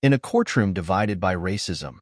In a courtroom divided by racism,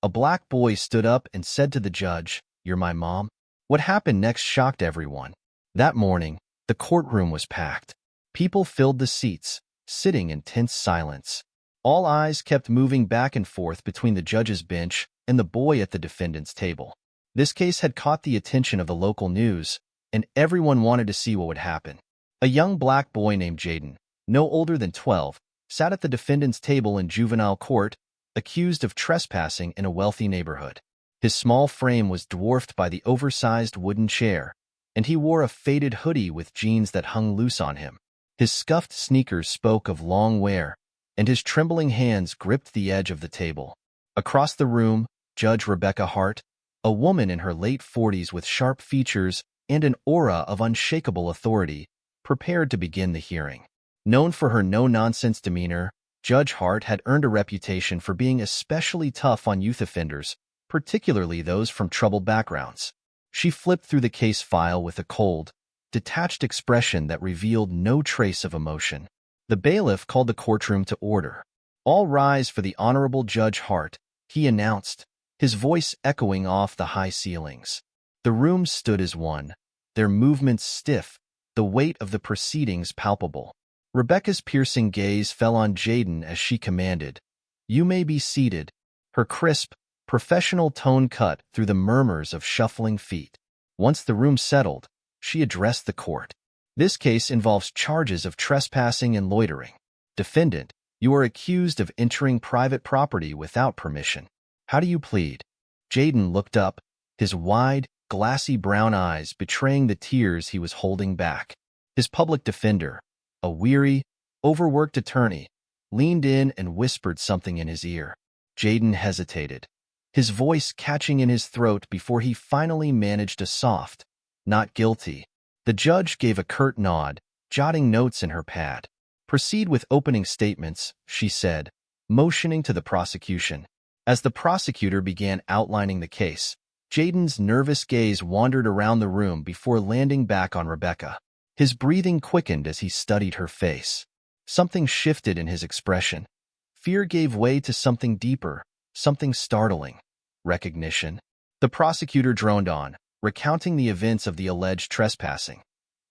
a black boy stood up and said to the judge, "You're my mom?" What happened next shocked everyone. That morning, the courtroom was packed. People filled the seats, sitting in tense silence. All eyes kept moving back and forth between the judge's bench and the boy at the defendant's table. This case had caught the attention of the local news, and everyone wanted to see what would happen. A young black boy named Jaden, no older than 12, sat at the defendant's table in juvenile court, accused of trespassing in a wealthy neighborhood. His small frame was dwarfed by the oversized wooden chair, and he wore a faded hoodie with jeans that hung loose on him. His scuffed sneakers spoke of long wear, and his trembling hands gripped the edge of the table. Across the room, Judge Rebecca Hart, a woman in her late 40s with sharp features and an aura of unshakable authority, prepared to begin the hearing. Known for her no-nonsense demeanor, Judge Hart had earned a reputation for being especially tough on youth offenders, particularly those from troubled backgrounds. She flipped through the case file with a cold, detached expression that revealed no trace of emotion. The bailiff called the courtroom to order. "All rise for the Honorable Judge Hart," he announced, his voice echoing off the high ceilings. The room stood as one, their movements stiff, the weight of the proceedings palpable. Rebecca's piercing gaze fell on Jaden as she commanded, "You may be seated." Her crisp, professional tone cut through the murmurs of shuffling feet. Once the room settled, she addressed the court. "This case involves charges of trespassing and loitering. Defendant, you are accused of entering private property without permission. How do you plead?" Jaden looked up, his wide, glassy brown eyes betraying the tears he was holding back. His public defender, a weary, overworked attorney, leaned in and whispered something in his ear. Jaden hesitated, his voice catching in his throat before he finally managed a soft, "Not guilty." The judge gave a curt nod, jotting notes in her pad. "Proceed with opening statements," she said, motioning to the prosecution. As the prosecutor began outlining the case, Jaden's nervous gaze wandered around the room before landing back on Rebecca. His breathing quickened as he studied her face. Something shifted in his expression. Fear gave way to something deeper, something startling. Recognition. The prosecutor droned on, recounting the events of the alleged trespassing.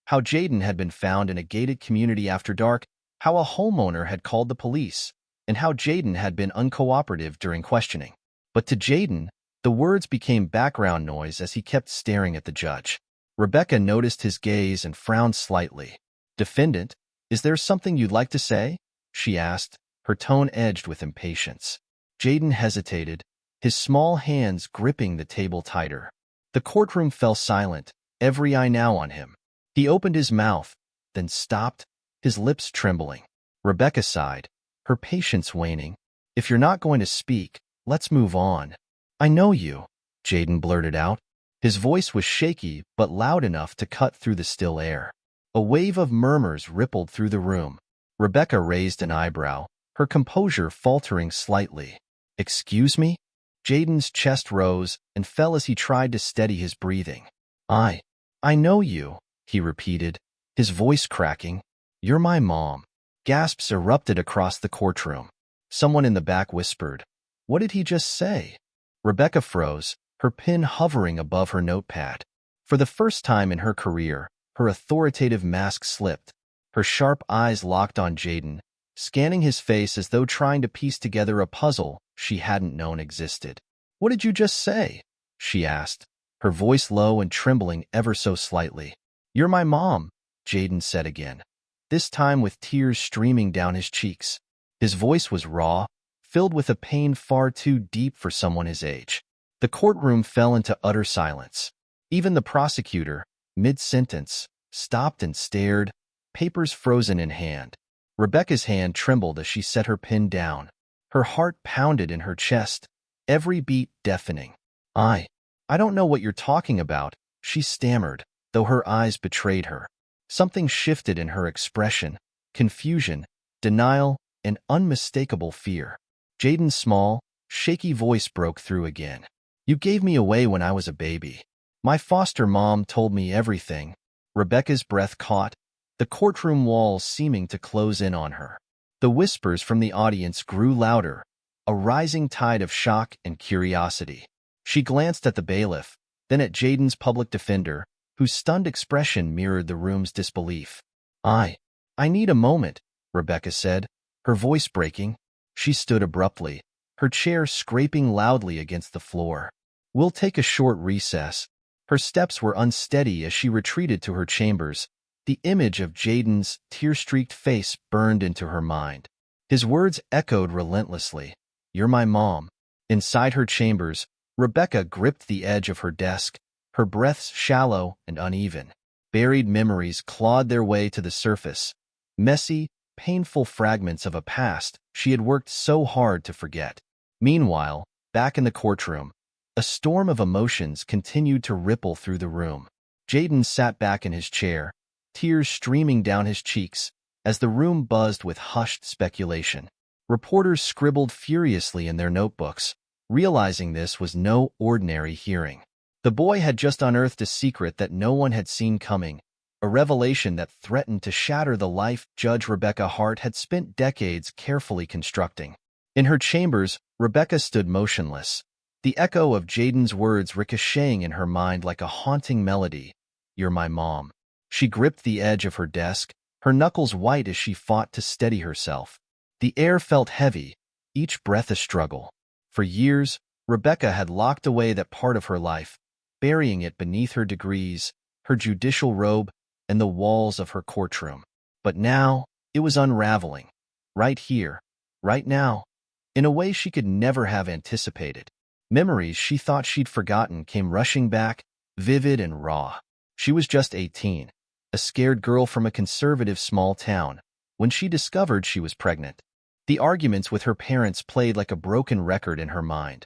How Jaden had been found in a gated community after dark, how a homeowner had called the police, and how Jaden had been uncooperative during questioning. But to Jaden, the words became background noise as he kept staring at the judge. Rebecca noticed his gaze and frowned slightly. "Defendant, is there something you'd like to say?" she asked, her tone edged with impatience. Jaden hesitated, his small hands gripping the table tighter. The courtroom fell silent, every eye now on him. He opened his mouth, then stopped, his lips trembling. Rebecca sighed, her patience waning. "If you're not going to speak, let's move on." "I know you," Jaden blurted out. His voice was shaky but loud enough to cut through the still air. A wave of murmurs rippled through the room. Rebecca raised an eyebrow, her composure faltering slightly. "Excuse me?" Jaden's chest rose and fell as he tried to steady his breathing. I know you," he repeated, his voice cracking. "You're my mom." Gasps erupted across the courtroom. Someone in the back whispered, "What did he just say?" Rebecca froze, her pen hovering above her notepad. For the first time in her career, her authoritative mask slipped. Her sharp eyes locked on Jaden, scanning his face as though trying to piece together a puzzle she hadn't known existed. "What did you just say?" she asked, her voice low and trembling ever so slightly. "You're my mom," Jaden said again, this time with tears streaming down his cheeks. His voice was raw, filled with a pain far too deep for someone his age. The courtroom fell into utter silence. Even the prosecutor, mid-sentence, stopped and stared, papers frozen in hand. Rebecca's hand trembled as she set her pen down. Her heart pounded in her chest, every beat deafening. I don't know what you're talking about," she stammered, though her eyes betrayed her. Something shifted in her expression, confusion, denial, and unmistakable fear. Jaden's small, shaky voice broke through again. "You gave me away when I was a baby. My foster mom told me everything." Rebecca's breath caught, the courtroom walls seeming to close in on her. The whispers from the audience grew louder, a rising tide of shock and curiosity. She glanced at the bailiff, then at Jaden's public defender, whose stunned expression mirrored the room's disbelief. I need a moment, Rebecca said, her voice breaking. She stood abruptly, her chair scraping loudly against the floor. We'll take a short recess. Her steps were unsteady as she retreated to her chambers. The image of Jaden's tear-streaked face burned into her mind. His words echoed relentlessly. You're my mom. Inside her chambers, Rebecca gripped the edge of her desk, her breaths shallow and uneven. Buried memories clawed their way to the surface, messy, painful fragments of a past she had worked so hard to forget. Meanwhile, back in the courtroom, a storm of emotions continued to ripple through the room. Jaden sat back in his chair, tears streaming down his cheeks, as the room buzzed with hushed speculation. Reporters scribbled furiously in their notebooks, realizing this was no ordinary hearing. The boy had just unearthed a secret that no one had seen coming, a revelation that threatened to shatter the life Judge Rebecca Hart had spent decades carefully constructing. In her chambers, Rebecca stood motionless, the echo of Jaden's words ricocheting in her mind like a haunting melody. You're my mom. She gripped the edge of her desk, her knuckles white as she fought to steady herself. The air felt heavy, each breath a struggle. For years, Rebecca had locked away that part of her life, burying it beneath her degrees, her judicial robe, and the walls of her courtroom. But now, it was unraveling. Right here, right now, in a way she could never have anticipated. Memories she thought she'd forgotten came rushing back, vivid and raw. She was just 18, a scared girl from a conservative small town, when she discovered she was pregnant. The arguments with her parents played like a broken record in her mind.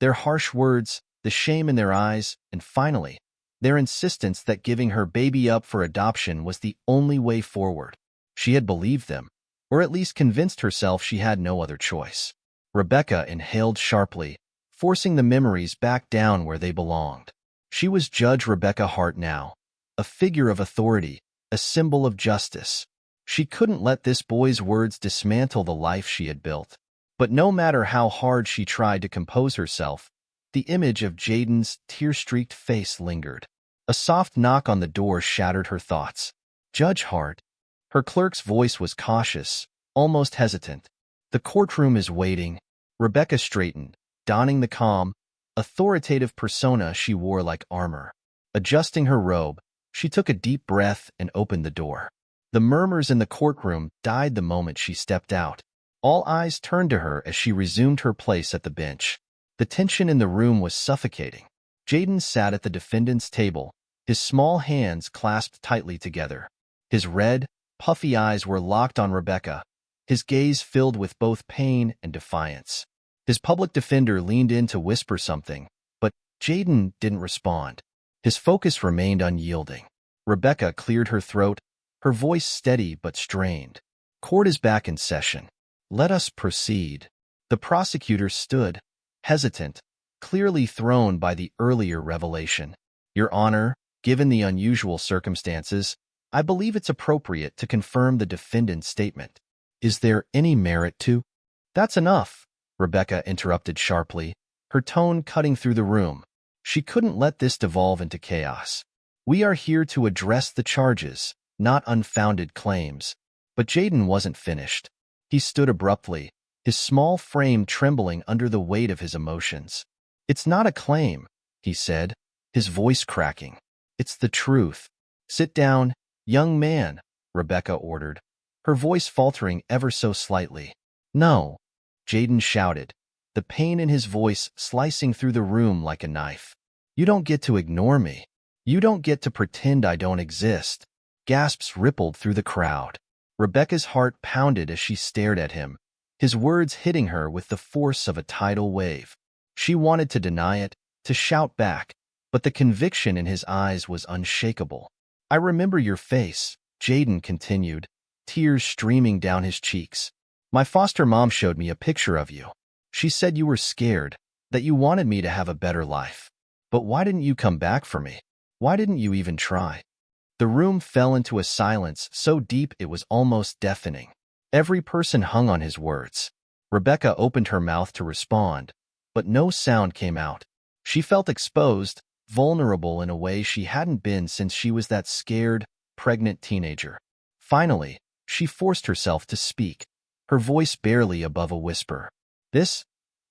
Their harsh words, the shame in their eyes, and finally, their insistence that giving her baby up for adoption was the only way forward. She had believed them, or at least convinced herself she had no other choice. Rebecca inhaled sharply, forcing the memories back down where they belonged. She was Judge Rebecca Hart now, a figure of authority, a symbol of justice. She couldn't let this boy's words dismantle the life she had built. But no matter how hard she tried to compose herself, the image of Jaden's tear-streaked face lingered. A soft knock on the door shattered her thoughts. Judge Hart. Her clerk's voice was cautious, almost hesitant. The courtroom is waiting. Rebecca straightened, donning the calm, authoritative persona she wore like armor. Adjusting her robe, she took a deep breath and opened the door. The murmurs in the courtroom died the moment she stepped out. All eyes turned to her as she resumed her place at the bench. The tension in the room was suffocating. Jaden sat at the defendant's table, his small hands clasped tightly together. His red, puffy eyes were locked on Rebecca, his gaze filled with both pain and defiance. His public defender leaned in to whisper something, but Jaden didn't respond. His focus remained unyielding. Rebecca cleared her throat, her voice steady but strained. Court is back in session. Let us proceed. The prosecutor stood, hesitant, clearly thrown by the earlier revelation. Your Honor, given the unusual circumstances, I believe it's appropriate to confirm the defendant's statement. Is there any merit to? That's enough, Rebecca interrupted sharply, her tone cutting through the room. She couldn't let this devolve into chaos. We are here to address the charges, not unfounded claims. But Jaden wasn't finished. He stood abruptly, his small frame trembling under the weight of his emotions. It's not a claim, he said, his voice cracking. It's the truth. Sit down, young man, Rebecca ordered, her voice faltering ever so slightly. No, Jaden shouted, the pain in his voice slicing through the room like a knife. You don't get to ignore me. You don't get to pretend I don't exist. Gasps rippled through the crowd. Rebecca's heart pounded as she stared at him, his words hitting her with the force of a tidal wave. She wanted to deny it, to shout back, but the conviction in his eyes was unshakable. I remember your face, Jaden continued, tears streaming down his cheeks. My foster mom showed me a picture of you. She said you were scared, that you wanted me to have a better life. But why didn't you come back for me? Why didn't you even try? The room fell into a silence so deep it was almost deafening. Every person hung on his words. Rebecca opened her mouth to respond, but no sound came out. She felt exposed, vulnerable in a way she hadn't been since she was that scared, pregnant teenager. Finally, she forced herself to speak, her voice barely above a whisper. This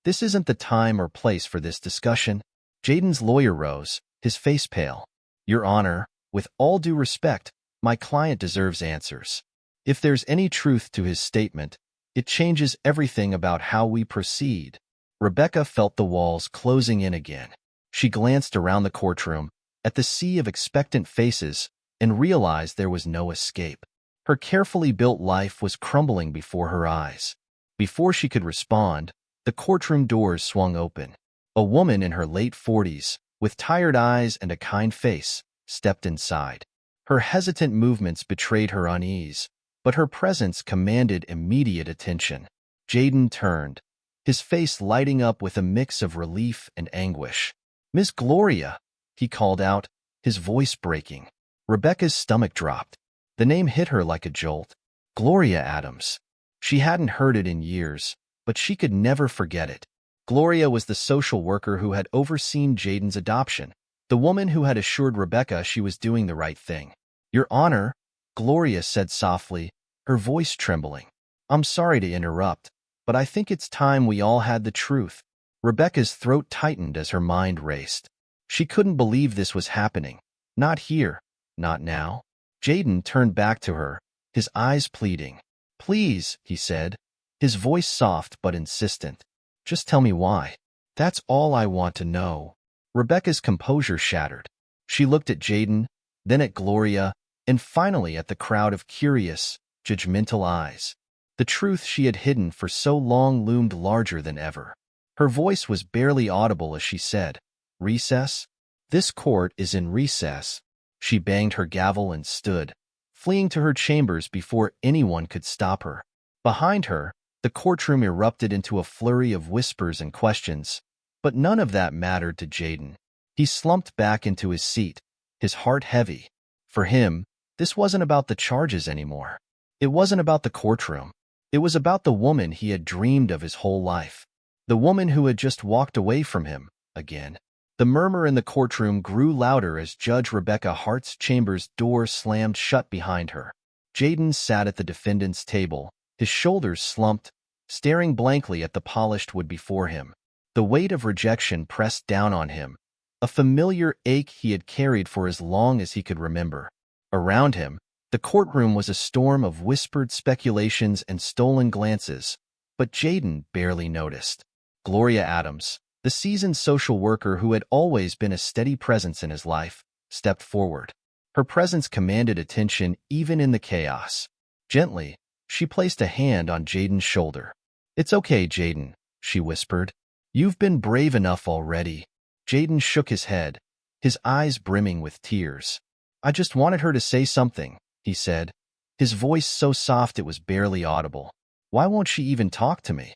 isn't the time or place for this discussion. Jaden's lawyer rose, his face pale. Your Honor, with all due respect, my client deserves answers. If there's any truth to his statement, it changes everything about how we proceed. Rebecca felt the walls closing in again. She glanced around the courtroom, at the sea of expectant faces, and realized there was no escape. Her carefully built life was crumbling before her eyes. Before she could respond, the courtroom doors swung open. A woman in her late 40s, with tired eyes and a kind face, stepped inside. Her hesitant movements betrayed her unease, but her presence commanded immediate attention. Jaden turned, his face lighting up with a mix of relief and anguish. "Miss Gloria," he called out, his voice breaking. Rebecca's stomach dropped. The name hit her like a jolt. Gloria Adams. She hadn't heard it in years, but she could never forget it. Gloria was the social worker who had overseen Jaden's adoption, the woman who had assured Rebecca she was doing the right thing. "Your Honor," Gloria said softly, her voice trembling. "I'm sorry to interrupt, but I think it's time we all had the truth." Rebecca's throat tightened as her mind raced. She couldn't believe this was happening. Not here. Not now. Jaden turned back to her, his eyes pleading. "Please," he said, his voice soft but insistent. "Just tell me why. That's all I want to know." Rebecca's composure shattered. She looked at Jaden, then at Gloria, and finally at the crowd of curious, judgmental eyes. The truth she had hidden for so long loomed larger than ever. Her voice was barely audible as she said, "Recess? This court is in recess." She banged her gavel and stood, fleeing to her chambers before anyone could stop her. Behind her, the courtroom erupted into a flurry of whispers and questions, but none of that mattered to Jaden. He slumped back into his seat, his heart heavy. For him, this wasn't about the charges anymore. It wasn't about the courtroom. It was about the woman he had dreamed of his whole life. The woman who had just walked away from him, again. The murmur in the courtroom grew louder as Judge Rebecca Hart's chamber's door slammed shut behind her. Jaden sat at the defendant's table, his shoulders slumped, staring blankly at the polished wood before him. The weight of rejection pressed down on him, a familiar ache he had carried for as long as he could remember. Around him, the courtroom was a storm of whispered speculations and stolen glances, but Jaden barely noticed. Gloria Adams, the seasoned social worker who had always been a steady presence in his life, stepped forward. Her presence commanded attention even in the chaos. Gently, she placed a hand on Jaden's shoulder. "It's okay, Jaden," she whispered. "You've been brave enough already." Jaden shook his head, his eyes brimming with tears. "I just wanted her to say something," he said, his voice so soft it was barely audible. "Why won't she even talk to me?"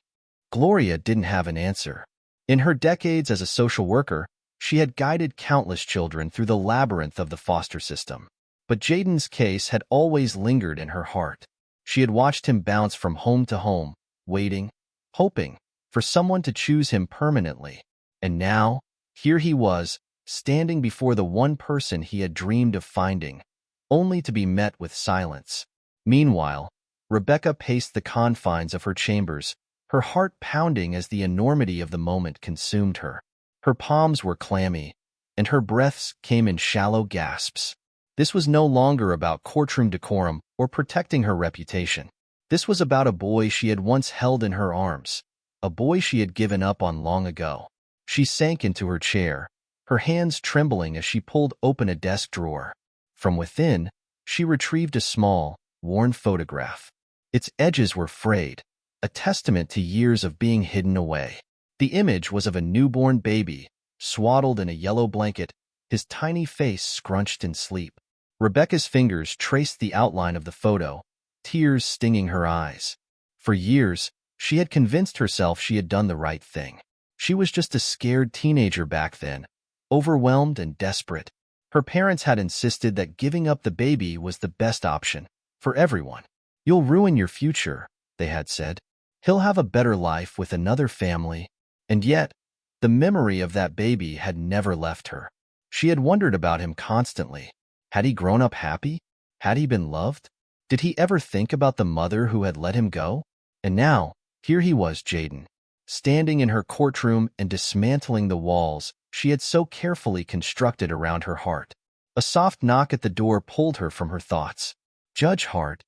Gloria didn't have an answer. In her decades as a social worker, she had guided countless children through the labyrinth of the foster system. But Jaden's case had always lingered in her heart. She had watched him bounce from home to home, waiting, hoping for someone to choose him permanently. And now, here he was, standing before the one person he had dreamed of finding, only to be met with silence. Meanwhile, Rebecca paced the confines of her chambers, her heart pounding as the enormity of the moment consumed her. Her palms were clammy, and her breaths came in shallow gasps. This was no longer about courtroom decorum or protecting her reputation. This was about a boy she had once held in her arms, a boy she had given up on long ago. She sank into her chair, her hands trembling as she pulled open a desk drawer. From within, she retrieved a small, worn photograph. Its edges were frayed, a testament to years of being hidden away. The image was of a newborn baby, swaddled in a yellow blanket, his tiny face scrunched in sleep. Rebecca's fingers traced the outline of the photo, tears stinging her eyes. For years, she had convinced herself she had done the right thing. She was just a scared teenager back then, overwhelmed and desperate. Her parents had insisted that giving up the baby was the best option, for everyone. "You'll ruin your future," they had said. He'll have a better life with another family. And yet, the memory of that baby had never left her. She had wondered about him constantly. Had he grown up happy? Had he been loved? Did he ever think about the mother who had let him go? And now, here he was, Jaden, standing in her courtroom and dismantling the walls she had so carefully constructed around her heart. A soft knock at the door pulled her from her thoughts. Judge Hart.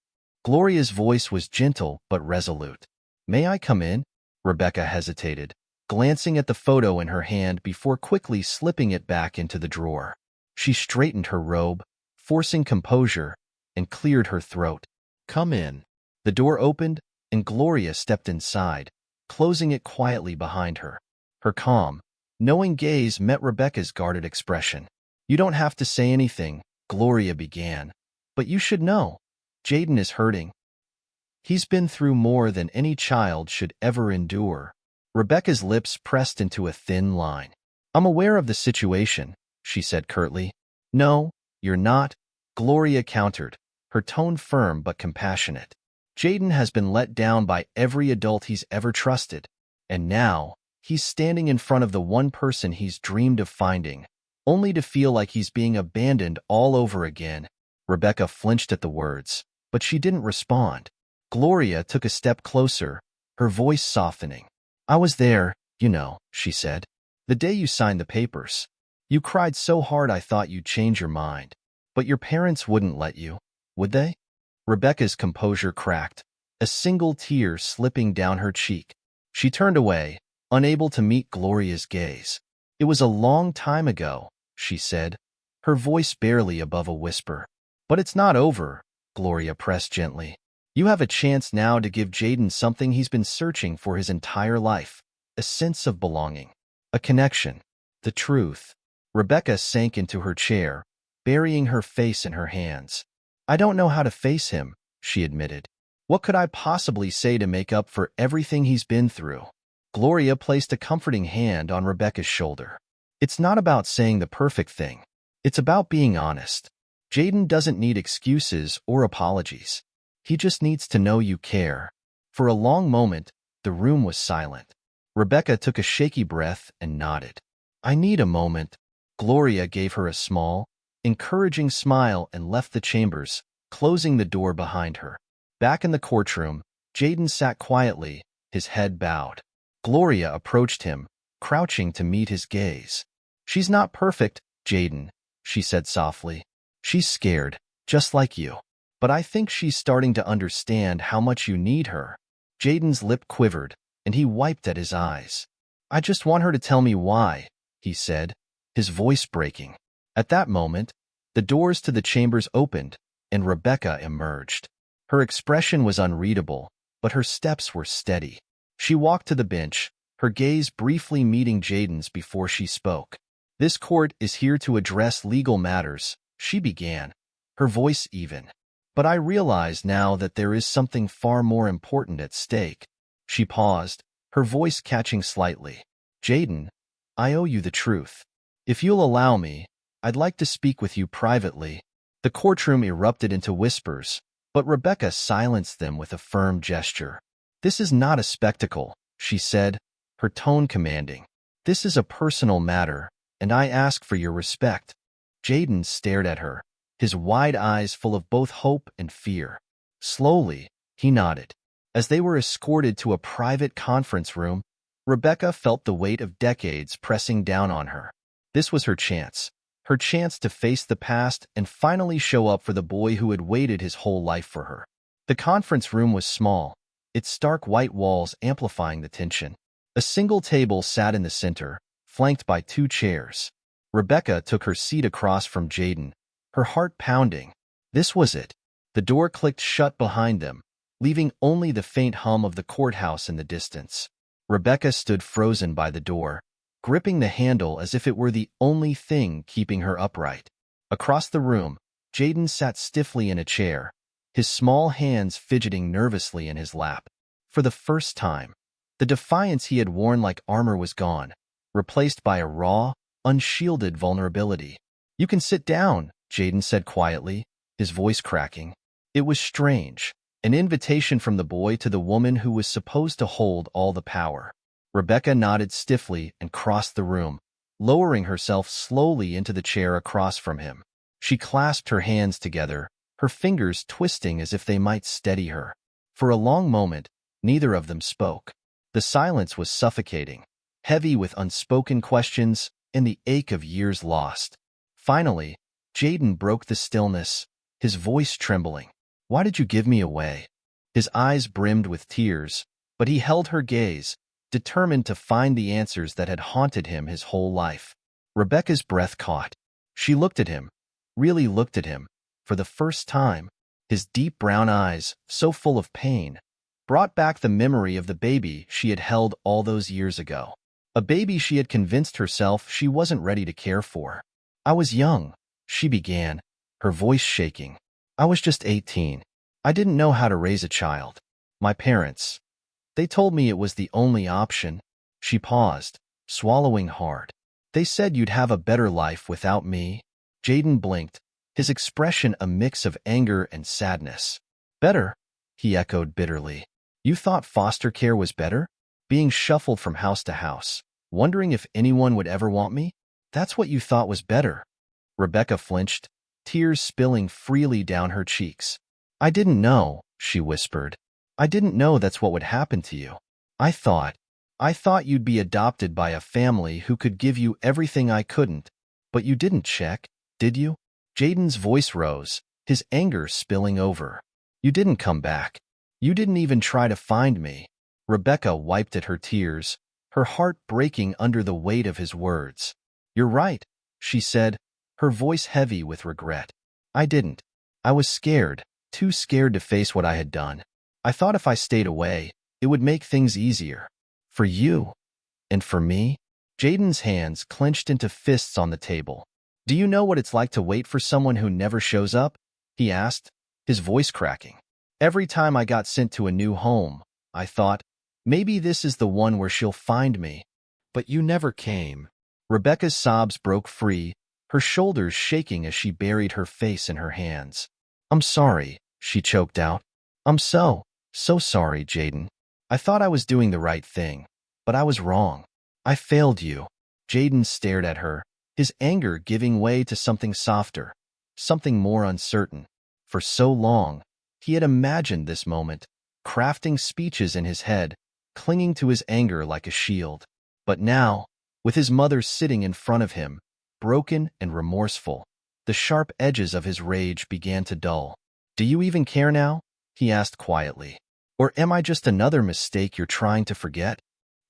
Gloria's voice was gentle but resolute. May I come in? Rebecca hesitated, glancing at the photo in her hand before quickly slipping it back into the drawer. She straightened her robe, forcing composure, and cleared her throat. Come in. The door opened, and Gloria stepped inside, closing it quietly behind her. Her calm, knowing gaze met Rebecca's guarded expression. You don't have to say anything, Gloria began. But you should know. Jaden is hurting. He's been through more than any child should ever endure. Rebecca's lips pressed into a thin line. I'm aware of the situation, she said curtly. No, you're not, Gloria countered, her tone firm but compassionate. Jaden has been let down by every adult he's ever trusted, and now he's standing in front of the one person he's dreamed of finding, only to feel like he's being abandoned all over again. Rebecca flinched at the words, but she didn't respond. Gloria took a step closer, her voice softening. I was there, you know, she said. The day you signed the papers. You cried so hard I thought you'd change your mind. But your parents wouldn't let you, would they? Rebecca's composure cracked, a single tear slipping down her cheek. She turned away, unable to meet Gloria's gaze. It was a long time ago, she said, her voice barely above a whisper. But it's not over, Gloria pressed gently. You have a chance now to give Jaden something he's been searching for his entire life, a sense of belonging, a connection, the truth. Rebecca sank into her chair, burying her face in her hands. I don't know how to face him, she admitted. What could I possibly say to make up for everything he's been through? Gloria placed a comforting hand on Rebecca's shoulder. It's not about saying the perfect thing. It's about being honest. Jaden doesn't need excuses or apologies. He just needs to know you care. For a long moment, the room was silent. Rebecca took a shaky breath and nodded. I need a moment. Gloria gave her a small, encouraging smile and left the chambers, closing the door behind her. Back in the courtroom, Jaden sat quietly, his head bowed. Gloria approached him, crouching to meet his gaze. She's not perfect, Jaden, she said softly. She's scared, just like you. But I think she's starting to understand how much you need her. Jaden's lip quivered, and he wiped at his eyes. I just want her to tell me why, he said, his voice breaking. At that moment, the doors to the chambers opened, and Rebecca emerged. Her expression was unreadable, but her steps were steady. She walked to the bench, her gaze briefly meeting Jaden's before she spoke. This court is here to address legal matters, she began, her voice even. But I realize now that there is something far more important at stake. She paused, her voice catching slightly. Jaden, I owe you the truth. If you'll allow me, I'd like to speak with you privately. The courtroom erupted into whispers, but Rebecca silenced them with a firm gesture. This is not a spectacle, she said, her tone commanding. This is a personal matter, and I ask for your respect. Jaden stared at her, his wide eyes full of both hope and fear. Slowly, he nodded. As they were escorted to a private conference room, Rebecca felt the weight of decades pressing down on her. This was her chance to face the past and finally show up for the boy who had waited his whole life for her. The conference room was small, its stark white walls amplifying the tension. A single table sat in the center, flanked by 2 chairs. Rebecca took her seat across from Jaden, her heart pounding. This was it. The door clicked shut behind them, leaving only the faint hum of the courthouse in the distance. Rebecca stood frozen by the door, gripping the handle as if it were the only thing keeping her upright. Across the room, Jaden sat stiffly in a chair, his small hands fidgeting nervously in his lap. For the first time, the defiance he had worn like armor was gone, replaced by a raw, unshielded vulnerability. You can sit down, Jaden said quietly, his voice cracking. It was strange. An invitation from the boy to the woman who was supposed to hold all the power. Rebecca nodded stiffly and crossed the room, lowering herself slowly into the chair across from him. She clasped her hands together, her fingers twisting as if they might steady her. For a long moment, neither of them spoke. The silence was suffocating, heavy with unspoken questions and the ache of years lost. Finally, Jaden broke the stillness, his voice trembling. "Why did you give me away?" His eyes brimmed with tears, but he held her gaze, determined to find the answers that had haunted him his whole life. Rebecca's breath caught. She looked at him, really looked at him, for the first time. His deep brown eyes, so full of pain, brought back the memory of the baby she had held all those years ago. A baby she had convinced herself she wasn't ready to care for. "I was young," she began, her voice shaking. "I was just 18. I didn't know how to raise a child. My parents, they told me it was the only option." She paused, swallowing hard. "They said you'd have a better life without me." Jaden blinked, his expression a mix of anger and sadness. "Better?" he echoed bitterly. "You thought foster care was better? Being shuffled from house to house, wondering if anyone would ever want me? That's what you thought was better?" Rebecca flinched, tears spilling freely down her cheeks. "I didn't know," she whispered. "I didn't know that's what would happen to you. I thought you'd be adopted by a family who could give you everything I couldn't. But you didn't check, did you?" Jaden's voice rose, his anger spilling over. "You didn't come back. You didn't even try to find me." Rebecca wiped at her tears, her heart breaking under the weight of his words. "You're right," she said, her voice heavy with regret. "I didn't. I was scared, too scared to face what I had done. I thought if I stayed away, it would make things easier. For you. And for me." Jaden's hands clenched into fists on the table. "Do you know what it's like to wait for someone who never shows up?" he asked, his voice cracking. "Every time I got sent to a new home, I thought, maybe this is the one where she'll find me. But you never came." Rebecca's sobs broke free, her shoulders shaking as she buried her face in her hands. "I'm sorry," she choked out. "I'm so sorry, Jaden. I thought I was doing the right thing, but I was wrong. I failed you." Jaden stared at her, his anger giving way to something softer, something more uncertain. For so long, he had imagined this moment, crafting speeches in his head, clinging to his anger like a shield. But now, with his mother sitting in front of him, broken and remorseful, the sharp edges of his rage began to dull. "Do you even care now?" he asked quietly. "Or am I just another mistake you're trying to forget?"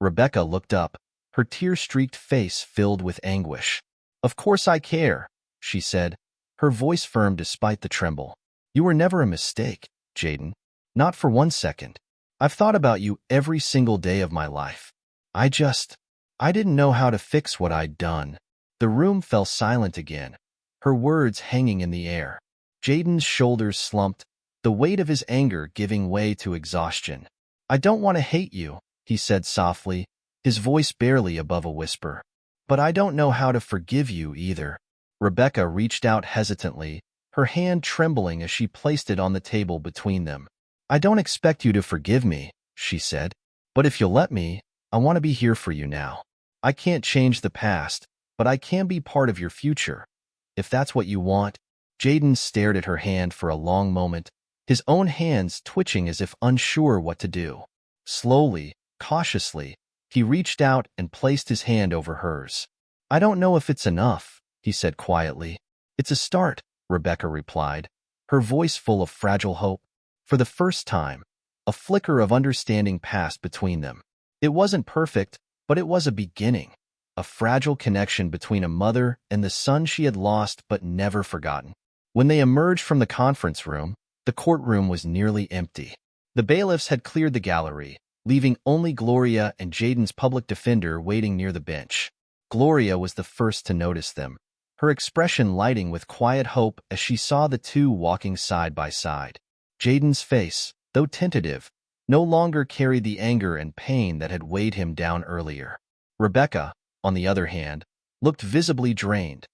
Rebecca looked up, her tear-streaked face filled with anguish. "Of course I care," she said, her voice firm despite the tremble. "You were never a mistake, Jaden. Not for one second. I've thought about you every single day of my life. I didn't know how to fix what I'd done." The room fell silent again, her words hanging in the air. Jaden's shoulders slumped, the weight of his anger giving way to exhaustion. "I don't want to hate you," he said softly, his voice barely above a whisper. "But I don't know how to forgive you either." Rebecca reached out hesitantly, her hand trembling as she placed it on the table between them. "I don't expect you to forgive me," she said. "But if you'll let me, I want to be here for you now. I can't change the past, but I can be part of your future. If that's what you want." Jaden stared at her hand for a long moment, his own hands twitching as if unsure what to do. Slowly, cautiously, he reached out and placed his hand over hers. "I don't know if it's enough," he said quietly. "It's a start," Rebecca replied, her voice full of fragile hope. For the first time, a flicker of understanding passed between them. It wasn't perfect, but it was a beginning, a fragile connection between a mother and the son she had lost but never forgotten. When they emerged from the conference room, the courtroom was nearly empty. The bailiffs had cleared the gallery, leaving only Gloria and Jaden's public defender waiting near the bench. Gloria was the first to notice them, her expression lighting with quiet hope as she saw the two walking side by side. Jaden's face, though tentative, no longer carried the anger and pain that had weighed him down earlier. Rebecca, on the other hand, looked visibly drained,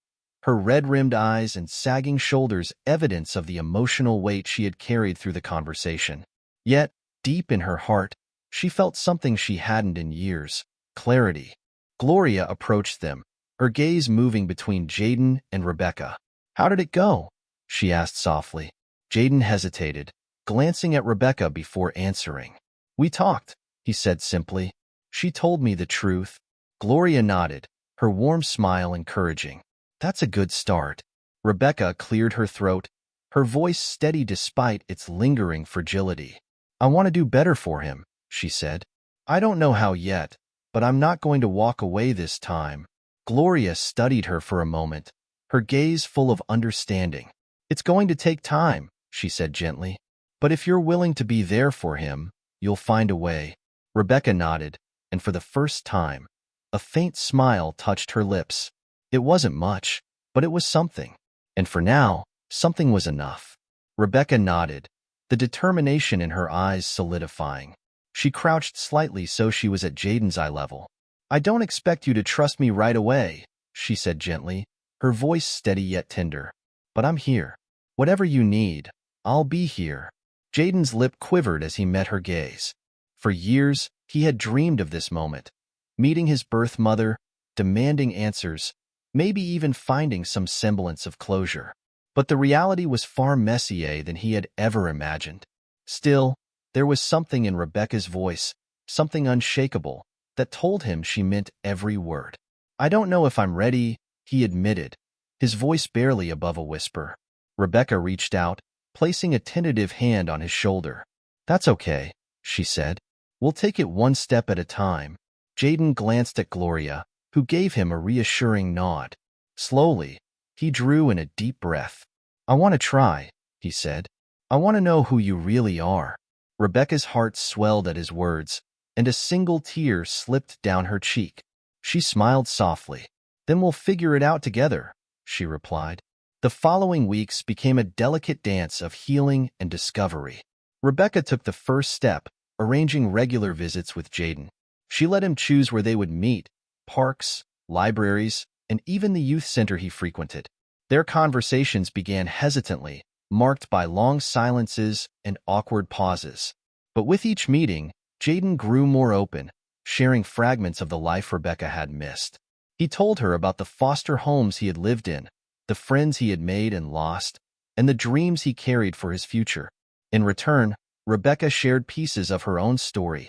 her red-rimmed eyes and sagging shoulders evidence of the emotional weight she had carried through the conversation. Yet, deep in her heart, she felt something she hadn't in years: clarity. Gloria approached them, her gaze moving between Jaden and Rebecca. "How did it go?" she asked softly. Jaden hesitated, glancing at Rebecca before answering. "We talked," he said simply. "She told me the truth." Gloria nodded, her warm smile encouraging. "That's a good start." Rebecca cleared her throat, her voice steady despite its lingering fragility. "I want to do better for him," she said. "I don't know how yet, but I'm not going to walk away this time." Gloria studied her for a moment, her gaze full of understanding. "It's going to take time," she said gently. "But if you're willing to be there for him, you'll find a way." Rebecca nodded, and for the first time, a faint smile touched her lips. It wasn't much, but it was something. And for now, something was enough. Rebecca nodded, the determination in her eyes solidifying. She crouched slightly so she was at Jaden's eye level. "I don't expect you to trust me right away," she said gently, her voice steady yet tender. "But I'm here. Whatever you need, I'll be here." Jaden's lip quivered as he met her gaze. For years, he had dreamed of this moment, meeting his birth mother, demanding answers, maybe even finding some semblance of closure. But the reality was far messier than he had ever imagined. Still, there was something in Rebecca's voice, something unshakable, that told him she meant every word. "I don't know if I'm ready," he admitted, his voice barely above a whisper. Rebecca reached out, placing a tentative hand on his shoulder. "That's okay," she said. "We'll take it one step at a time." Jaden glanced at Gloria, who gave him a reassuring nod. Slowly, he drew in a deep breath. "I want to try," he said. "I want to know who you really are." Rebecca's heart swelled at his words, and a single tear slipped down her cheek. She smiled softly. "Then we'll figure it out together," she replied. The following weeks became a delicate dance of healing and discovery. Rebecca took the first step, arranging regular visits with Jaden. She let him choose where they would meet: parks, libraries, and even the youth center he frequented. Their conversations began hesitantly, marked by long silences and awkward pauses. But with each meeting, Jaden grew more open, sharing fragments of the life Rebecca had missed. He told her about the foster homes he had lived in, the friends he had made and lost, and the dreams he carried for his future. In return, Rebecca shared pieces of her own story: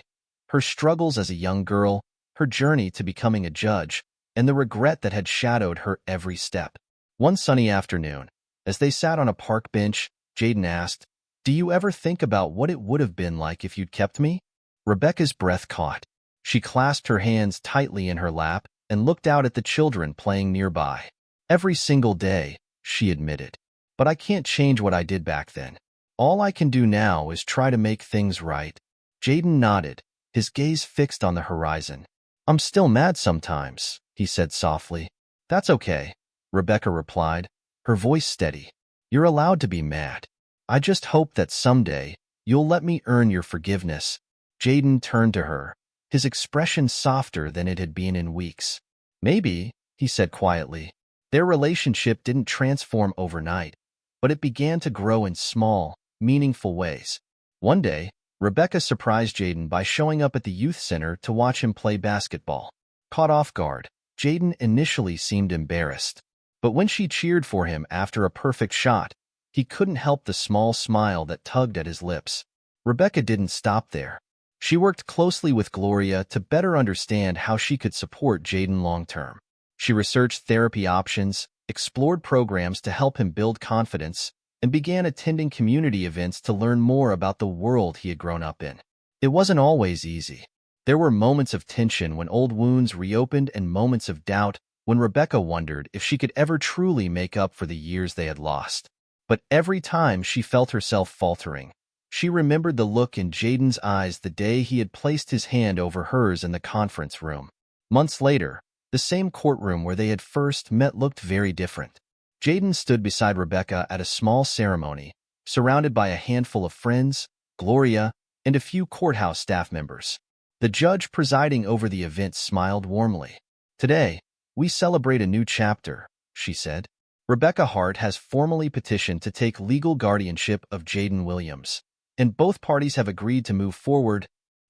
her struggles as a young girl, her journey to becoming a judge, and the regret that had shadowed her every step. One sunny afternoon, as they sat on a park bench, Jaden asked, "Do you ever think about what it would have been like if you'd kept me?" Rebecca's breath caught. She clasped her hands tightly in her lap and looked out at the children playing nearby. "Every single day," she admitted. "But I can't change what I did back then. All I can do now is try to make things right." Jaden nodded, his gaze fixed on the horizon. "I'm still mad sometimes," he said softly. "That's okay," Rebecca replied, her voice steady. "You're allowed to be mad. I just hope that someday you'll let me earn your forgiveness." Jaden turned to her, his expression softer than it had been in weeks. "Maybe," he said quietly. Their relationship didn't transform overnight, but it began to grow in small, meaningful ways. One day, Rebecca surprised Jaden by showing up at the youth center to watch him play basketball. Caught off guard, Jaden initially seemed embarrassed. But when she cheered for him after a perfect shot, he couldn't help the small smile that tugged at his lips. Rebecca didn't stop there. She worked closely with Gloria to better understand how she could support Jaden long-term. She researched therapy options, explored programs to help him build confidence, and began attending community events to learn more about the world he had grown up in. It wasn't always easy. There were moments of tension when old wounds reopened and moments of doubt when Rebecca wondered if she could ever truly make up for the years they had lost. But every time she felt herself faltering, she remembered the look in Jaden's eyes the day he had placed his hand over hers in the conference room. Months later, the same courtroom where they had first met looked very different. Jaden stood beside Rebecca at a small ceremony, surrounded by a handful of friends, Gloria, and a few courthouse staff members. The judge presiding over the event smiled warmly. "Today, we celebrate a new chapter," she said. Rebecca Hart has formally petitioned to take legal guardianship of Jaden Williams, and both parties have agreed to move forward.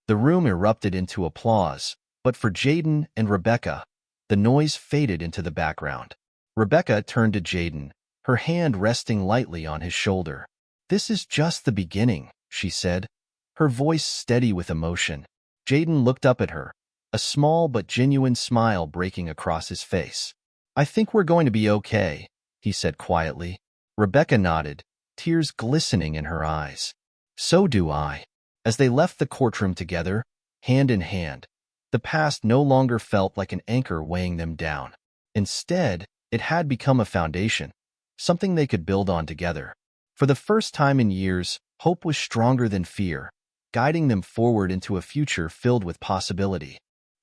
The room erupted into applause, but for Jaden and Rebecca, the noise faded into the background. Rebecca turned to Jaden, her hand resting lightly on his shoulder. "This is just the beginning," she said, her voice steady with emotion. Jaden looked up at her, a small but genuine smile breaking across his face. "I think we're going to be okay," he said quietly. Rebecca nodded, tears glistening in her eyes. "So do I." As they left the courtroom together, hand in hand, the past no longer felt like an anchor weighing them down. Instead, it had become a foundation, something they could build on together. For the first time in years, hope was stronger than fear, guiding them forward into a future filled with possibility.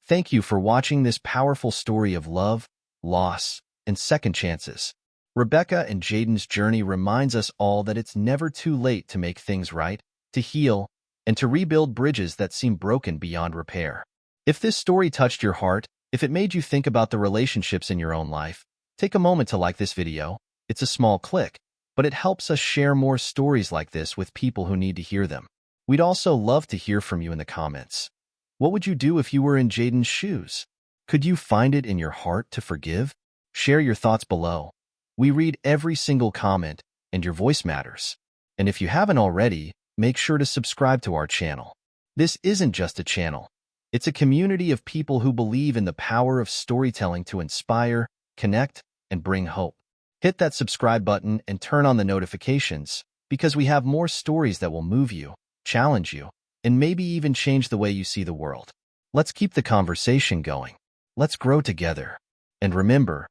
Thank you for watching this powerful story of love, loss, and second chances. Rebecca and Jaden's journey reminds us all that it's never too late to make things right, to heal, and to rebuild bridges that seem broken beyond repair. If this story touched your heart, if it made you think about the relationships in your own life, take a moment to like this video. It's a small click, but it helps us share more stories like this with people who need to hear them. We'd also love to hear from you in the comments. What would you do if you were in Jaden's shoes? Could you find it in your heart to forgive? Share your thoughts below. We read every single comment, and your voice matters. And if you haven't already, make sure to subscribe to our channel. This isn't just a channel. It's a community of people who believe in the power of storytelling to inspire, connect, and bring hope. Hit that subscribe button and turn on the notifications, because we have more stories that will move you, challenge you, and maybe even change the way you see the world. Let's keep the conversation going. Let's grow together. And remember,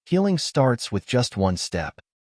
healing starts with just one step.